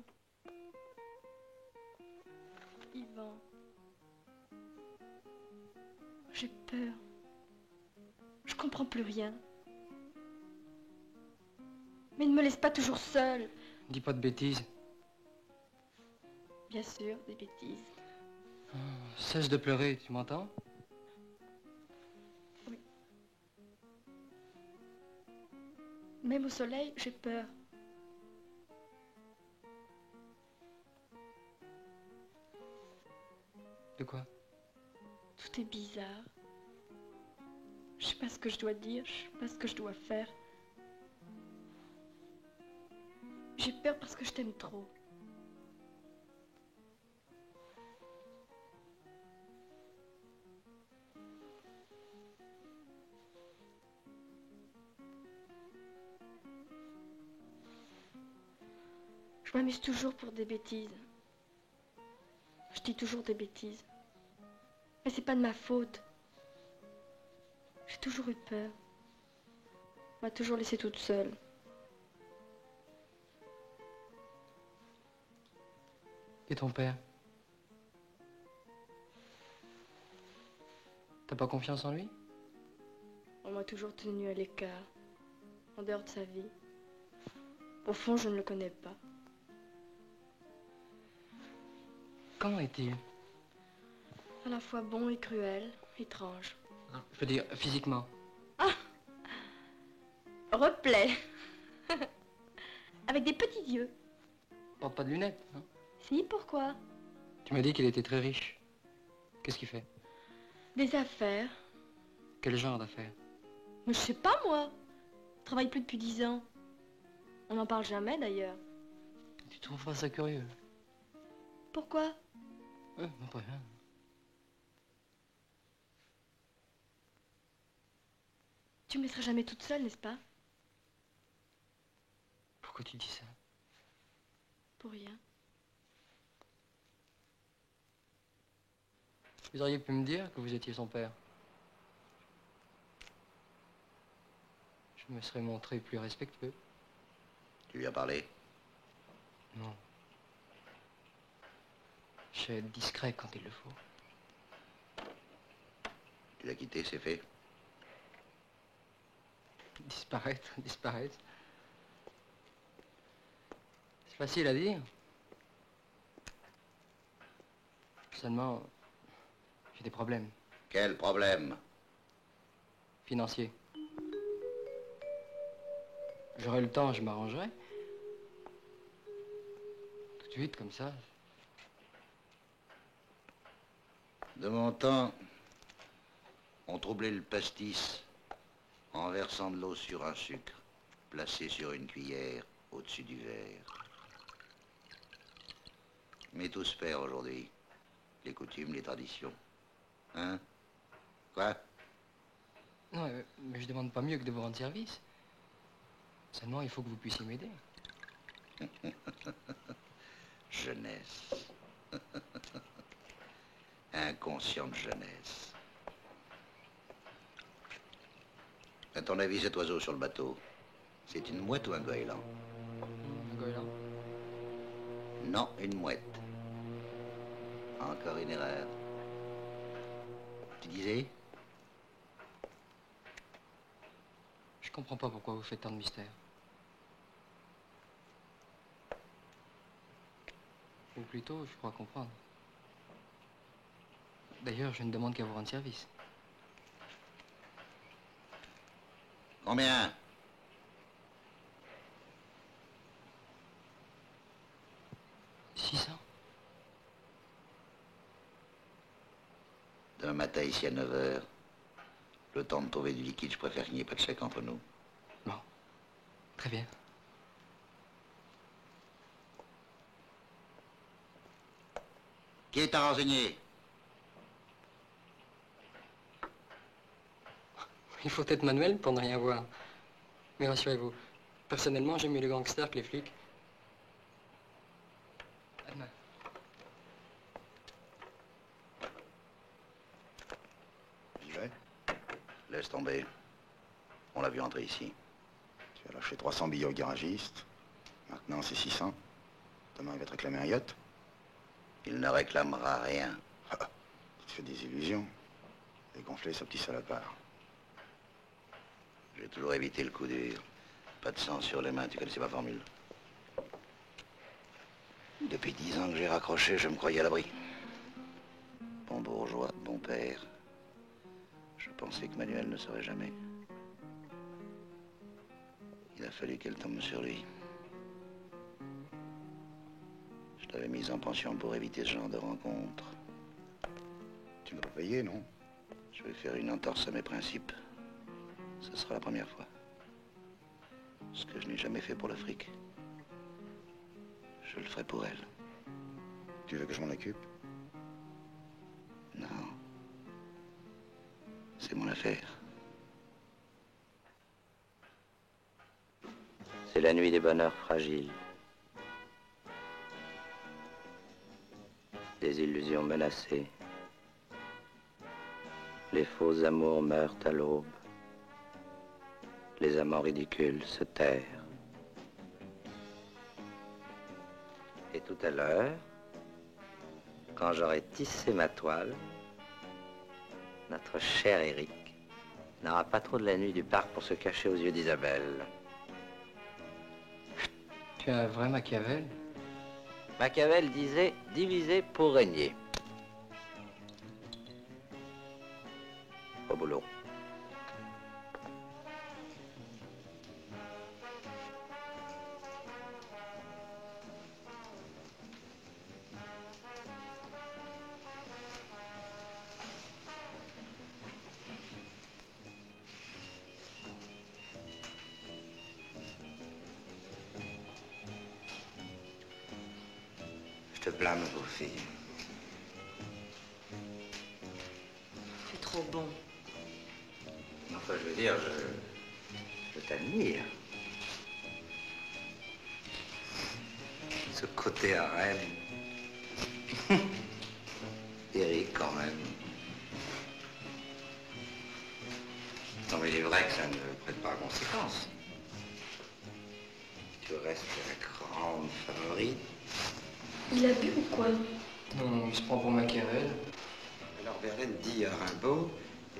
Ivan. J'ai peur. Je comprends plus rien. Mais ne me laisse pas toujours seule. Dis pas de bêtises. Bien sûr, des bêtises. Cesse de pleurer, tu m'entends? Oui. Même au soleil, j'ai peur. De quoi? Tout est bizarre. Je sais pas ce que je dois dire, je sais pas ce que je dois faire. J'ai peur parce que je t'aime trop. Je m'amuse toujours pour des bêtises. Je dis toujours des bêtises. Mais c'est pas de ma faute. J'ai toujours eu peur. On m'a toujours laissée toute seule. Et ton père? T'as pas confiance en lui? On m'a toujours tenue à l'écart, en dehors de sa vie. Au fond, je ne le connais pas. Comment est-il? À la fois bon et cruel, étrange. Je veux dire, physiquement. Ah! Replet. Avec des petits yeux. Porte pas de lunettes, hein? Si, pourquoi? Tu m'as dit qu'il était très riche. Qu'est-ce qu'il fait? Des affaires. Quel genre d'affaires? Mais je sais pas, moi. Il travaille plus depuis 10 ans. On n'en parle jamais, d'ailleurs. Tu trouves pas ça curieux? Pourquoi? Non, pas rien. Tu me laisseras jamais toute seule, n'est-ce pas? Pourquoi tu dis ça? Pour rien. Vous auriez pu me dire que vous étiez son père. Je me serais montré plus respectueux. Tu lui as parlé? Non. Je sais être discret quand il le faut. Tu l'as quitté, c'est fait? Disparaître, disparaître. C'est facile à dire. Seulement, j'ai des problèmes. Quel problème? Financiers. J'aurai le temps, je m'arrangerai. Tout de suite, comme ça. De mon temps, on troublait le pastis en versant de l'eau sur un sucre, placé sur une cuillère au-dessus du verre. Mais tout se perd aujourd'hui. Les coutumes, les traditions. Hein? Quoi? Non, mais je demande pas mieux que de vous rendre service. Seulement, il faut que vous puissiez m'aider. Jeunesse. Inconsciente jeunesse. À ton avis, cet oiseau sur le bateau, c'est une mouette ou un goéland? Un goéland? Non, une mouette. Encore une erreur. Tu disais? Je comprends pas pourquoi vous faites tant de mystère. Ou plutôt, je crois comprendre. D'ailleurs, je ne demande qu'à vous rendre service. Combien? Demain matin, ici à 9 h. Le temps de trouver du liquide, je préfère qu'il n'y ait pas de chèque entre nous. Bon. Très bien. Qui t'a renseigné? Il faut être manuel pour ne rien voir. Mais rassurez-vous, personnellement, j'aime mieux les gangsters que les flics. À demain. J'y vais. Laisse tomber. On l'a vu entrer ici. Tu as lâché 300 billets au garagiste. Maintenant, c'est 600. Demain, il va te réclamer un yacht. Il ne réclamera rien. Ah, tu te fais des illusions. Et gonfler ce petit salopard. J'ai toujours évité le coup dur. Pas de sang sur les mains, tu connaissais ma formule. Depuis 10 ans que j'ai raccroché, je me croyais à l'abri. Bon bourgeois, bon père. Je pensais que Manuel ne saurait jamais. Il a fallu qu'elle tombe sur lui. Je t'avais mise en pension pour éviter ce genre de rencontre. Tu m'as pas payé, non? Je vais faire une entorse à mes principes. Ce sera la première fois. Ce que je n'ai jamais fait pour le fric, je le ferai pour elle. Tu veux que je m'en occupe? Non. C'est mon affaire. C'est la nuit des bonheurs fragiles. Des illusions menacées. Les faux amours meurent à l'aube. Les amants ridicules se terrent. Et tout à l'heure, quand j'aurai tissé ma toile, notre cher Éric n'aura pas trop de la nuit du parc pour se cacher aux yeux d'Isabelle. Tu es un vrai Machiavel? Machiavel disait diviser pour régner. Au boulot. Je te blâme, vos filles. Tu es trop bon. Enfin, je veux dire, je t'admire. Ce côté harem. Eric, quand même. Non, mais il est vrai que ça ne prête pas à conséquence. Tu restes la grande favorite. Il a bu ou quoi? Non, il se prend pour Machiavel. Alors Verlaine dit à Rimbaud,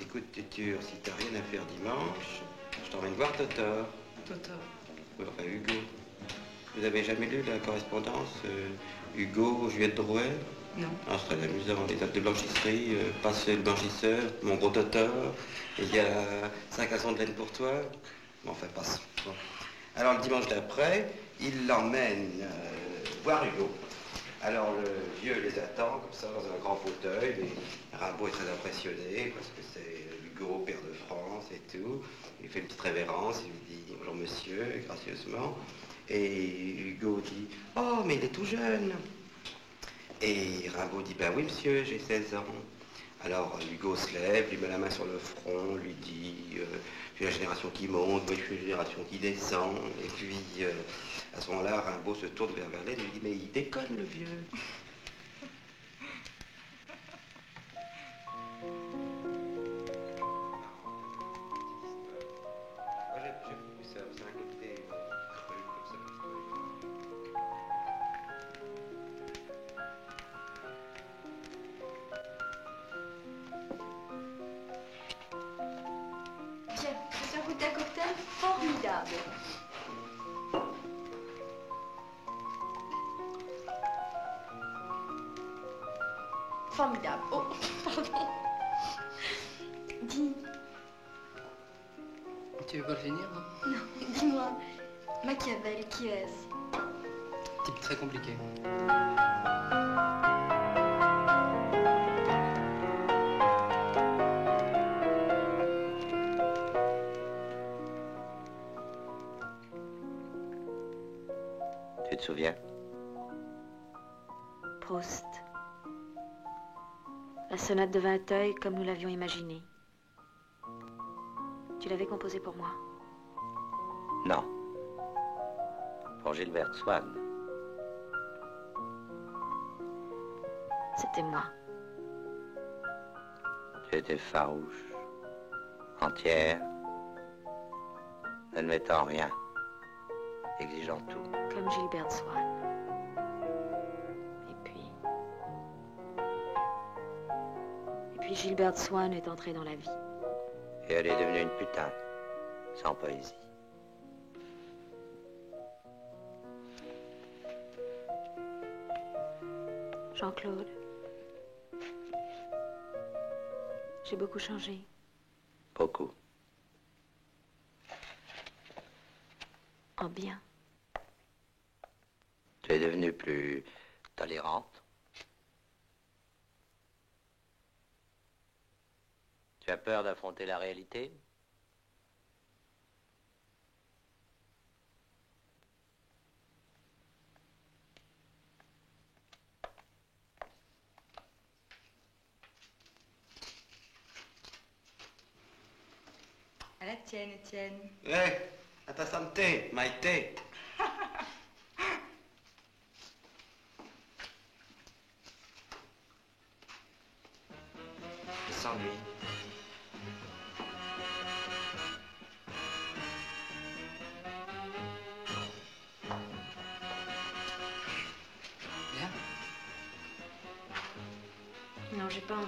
écoute Tutur, si t'as rien à faire dimanche, je t'emmène voir Totor. Totor. Oui, enfin Hugo. Vous avez jamais lu la correspondance Hugo, Juliette Drouet? Non. Ah, c'est très amusant, les actes de blanchisserie, passer le blanchisseur, mon gros Totor, et il y a 5 à de laine pour toi. Bon, enfin, passe. Bon. Alors le dimanche d'après, il l'emmène voir Hugo. Alors le vieux les attend comme ça dans un grand fauteuil, et Rimbaud est très impressionné parce que c'est Hugo, père de France et tout. Il fait une petite révérence, il lui dit bonjour monsieur, gracieusement. Et Hugo dit oh mais il est tout jeune. Et Rimbaud dit ben oui monsieur, j'ai 16 ans. Alors Hugo se lève, lui met la main sur le front, lui dit je suis la génération qui monte, moi je suis la génération qui descend. Et puis à ce moment-là, Rimbaud se tourne vers Verlaine et lui dit mais il déconne le vieux. Moi j'ai trouvé ça, c'est un côté cru comme ça. Tiens, je suis goûter un cocktail formidable. Formidable. Oh, pardon. Dis, Tu veux pas le finir, non? non, dis-moi, Machiavel, qui est-ce? Type très compliqué. Tu te souviens? Proust. La sonate de Vinteuil comme nous l'avions imaginé. Tu l'avais composée pour moi. Non. Pour Gilberte Swann. C'était moi. Tu étais farouche, entière, n'admettant rien, exigeant tout. Comme Gilberte Swann. Et puis Gilberte Swann est entrée dans la vie. Et elle est devenue une putain. sans poésie. Jean-Claude, j'ai beaucoup changé. Beaucoup. En bien. Tu es devenue plus tolérante. Tu as peur d'affronter la réalité? À la tienne, Étienne. Eh, à ta santé, Maïté. Il s'ennuie. Bien. Non, j'ai pas envie.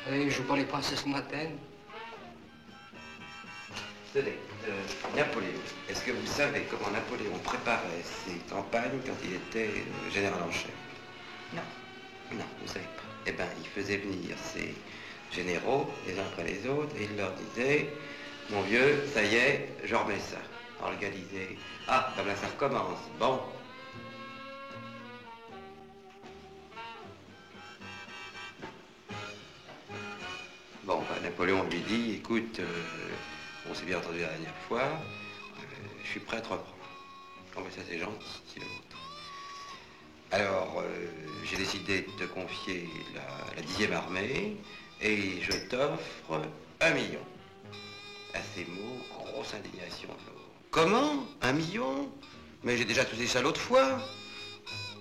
Allez, je joue pas les princesses d'Athènes. Tenez, Napoléon. Est-ce que vous savez comment Napoléon préparait ses campagnes quand il était général en chef? Non. Non, vous savez pas. Eh bien, il faisait venir ses généraux, les uns après les autres, et il leur disait, mon vieux, ça y est, je remets ça. Organisé. Ah, ben là, ça recommence. Bon. Bon, ben, Napoléon lui dit, écoute, on s'est bien entendu la dernière fois, je suis prêt à te reprendre. Oh, mais ça, c'est gentil, c'est l'autre. Alors, j'ai décidé de te confier la 10e armée et je t'offre 1 million. À ces mots, grosse indignation. Comment? 1 million? Mais j'ai déjà tout dit ça l'autre fois.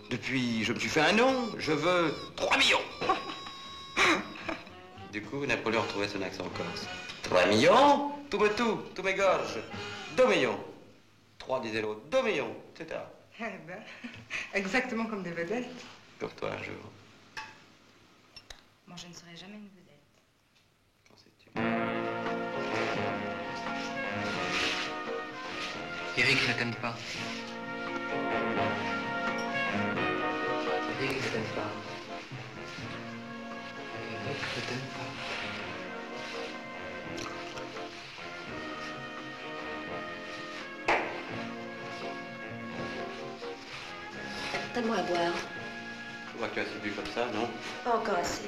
Depuis, je me suis fait un nom. Je veux 3 millions. Du coup, Napoléon retrouvait son accent corse. 3 millions? Tout m'égorge. 2 millions. 3, disait l'autre. 2 millions, etc. Eh ben, exactement comme des vedettes. Pour toi, un jour. Moi, je ne serai jamais une vedette. Eric ne t'aime pas. Eric ne t'aime pas. Eric ne t'aime pas. Donne-moi à boire. Je vois que tu as assez bu comme ça, non? Pas encore assez.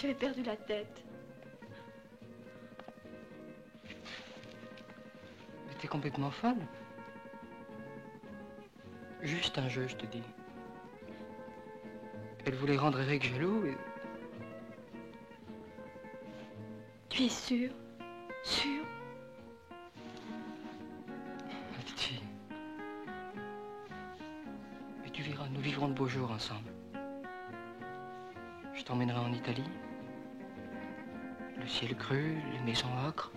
J'avais perdu la tête. Mais t'es complètement folle. Juste un jeu, je te dis. Elle voulait rendre Eric jaloux et... Tu es sûr? Sûr? Ma petite fille. Et tu verras, nous vivrons de beaux jours ensemble. Je t'emmènerai en Italie. Le ciel creux, les maisons ocre.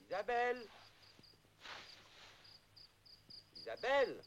Isabelle! Isabelle!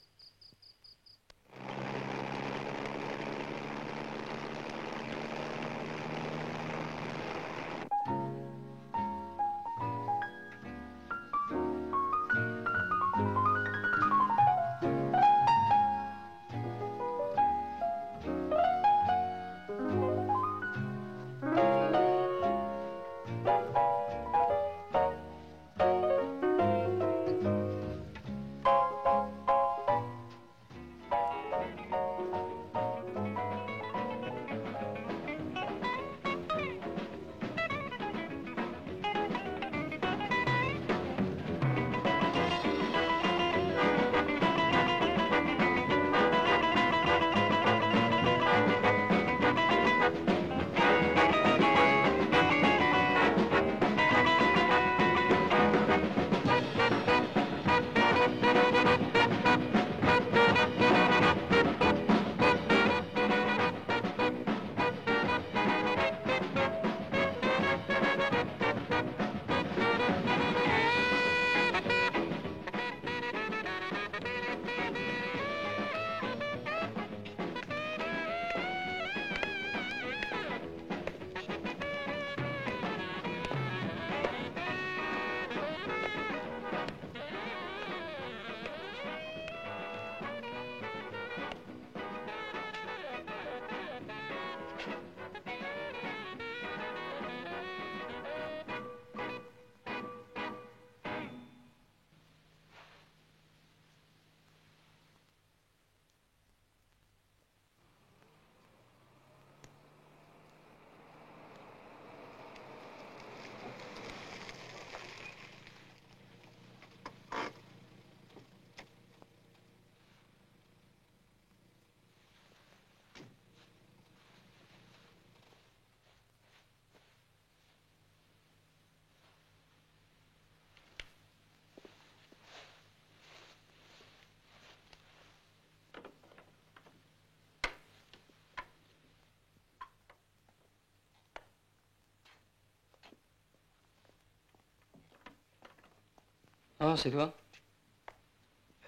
Ah, c'est toi?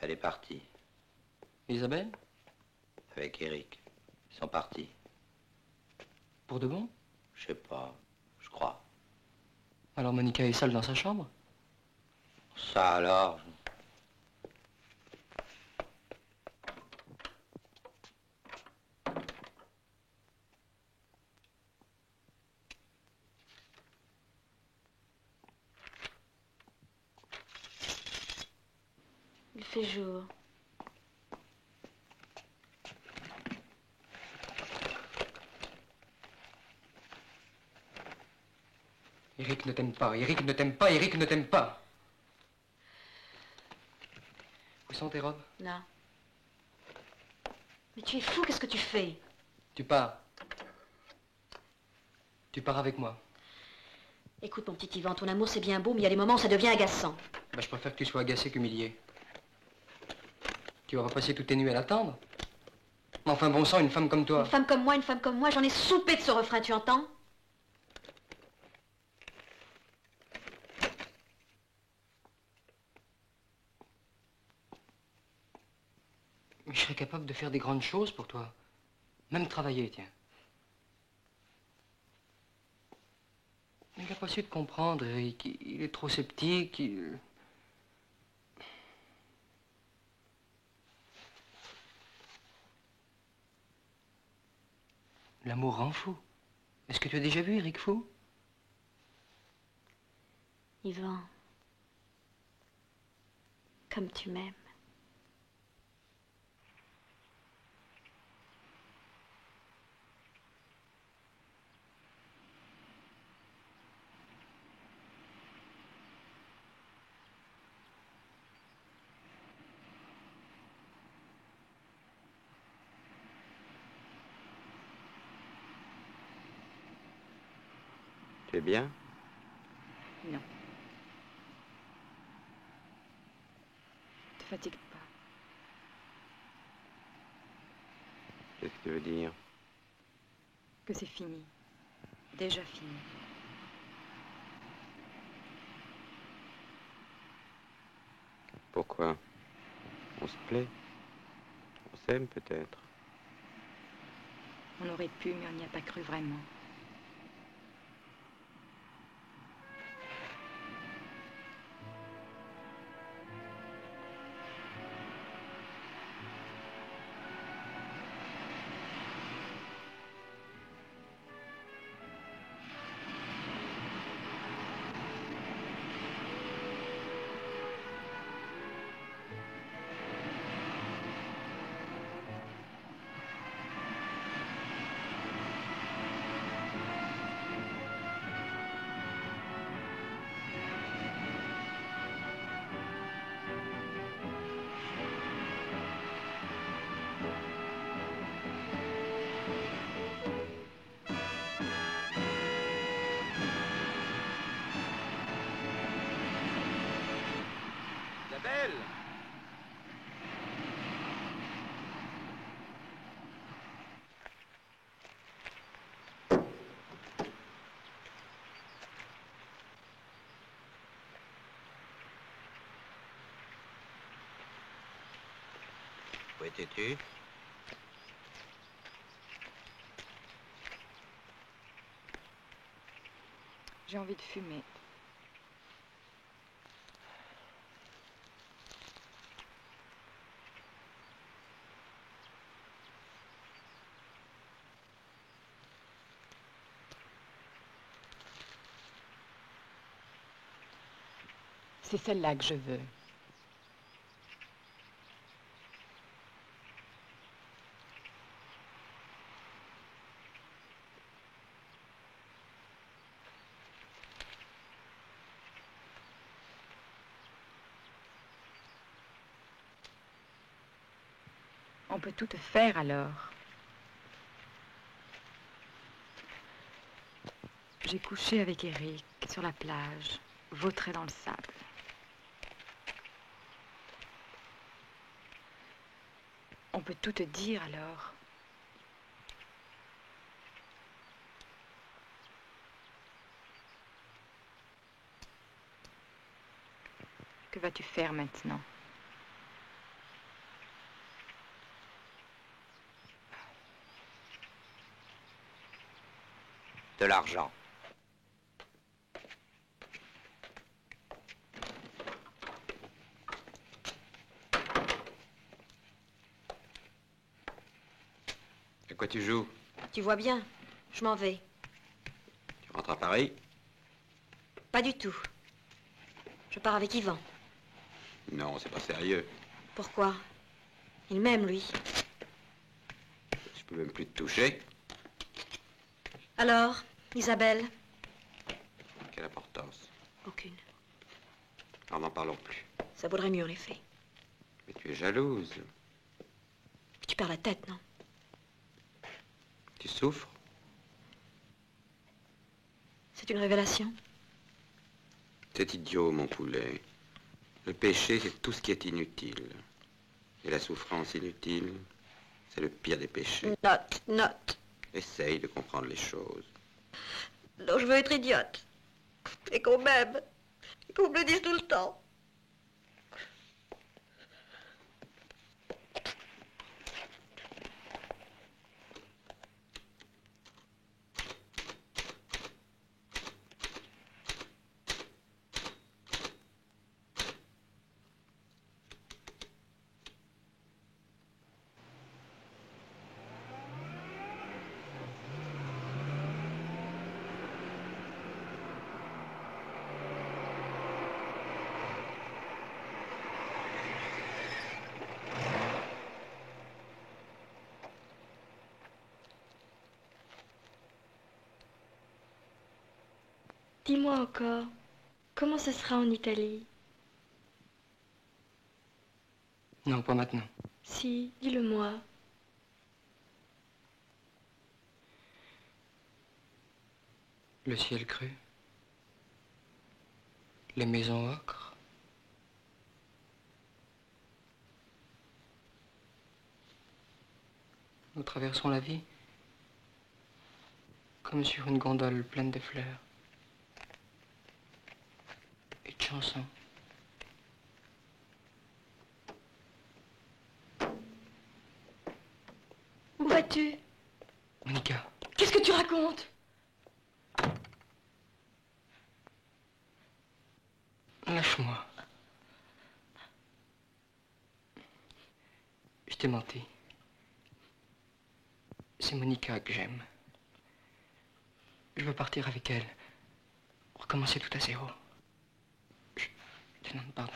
Elle est partie. Isabelle? Avec Eric. Ils sont partis. Pour de bon? Je sais pas. Je crois. Alors Monica est seule dans sa chambre? Ça alors? Il fait jour. Eric ne t'aime pas, Eric ne t'aime pas, Eric ne t'aime pas. Où sont tes robes? Non. Mais tu es fou, qu'est-ce que tu fais? Tu pars. Tu pars avec moi. Écoute, mon petit Ivan, ton amour c'est bien beau, mais il y a des moments où ça devient agaçant. Ben, je préfère que tu sois agacé qu'humilié. Tu vas pas passer toutes tes nuits à l'attendre? Enfin, bon sang, une femme comme toi. Une femme comme moi, j'en ai soupé de ce refrain, tu entends? Je serais capable de faire des grandes choses pour toi. Même travailler, tiens. Mais il n'a pas su te comprendre, Eric. Il est trop sceptique. L'amour rend fou. Est-ce que tu as déjà vu Eric fou? Ivan, comme tu m'aimes. Tu es bien? Non. Ne te fatigue pas. Qu'est-ce que tu veux dire? Que c'est fini. Déjà fini. Pourquoi? On se plaît? On s'aime peut-être? On aurait pu, mais on n'y a pas cru vraiment. Isabelle! Où étais-tu? J'ai envie de fumer. C'est celle-là que je veux. On peut tout te faire alors. J'ai couché avec Eric sur la plage, vautré dans le sable. On peut tout te dire alors. Que vas-tu faire maintenant? De l'argent. À quoi tu joues? Tu vois bien, je m'en vais. Tu rentres à Paris? Pas du tout. Je pars avec Yvan. Non, c'est pas sérieux. Pourquoi? Il m'aime, lui. Je peux même plus te toucher. Alors, Isabelle? Quelle importance? Aucune. Alors n'en parlons plus. Ça vaudrait mieux, en effet. Mais tu es jalouse. Tu perds la tête, non? Tu souffres? C'est une révélation. C'est idiot, mon poulet. Le péché, c'est tout ce qui est inutile. Et la souffrance inutile, c'est le pire des péchés. Note. Essaye de comprendre les choses. Non, je veux être idiote. Et qu'on m'aime. Et qu'on me le dise tout le temps. Dis-moi encore, comment ce sera en Italie? Non, pas maintenant. Si, dis-le-moi. Le ciel cru. Les maisons ocre. Nous traversons la vie comme sur une gondole pleine de fleurs et de chansons. Où vas-tu? Monica. Qu'est-ce que tu racontes? Lâche-moi. Je t'ai menti. C'est Monica que j'aime. Je veux partir avec elle. Recommencer tout à zéro. Je te demande pardon.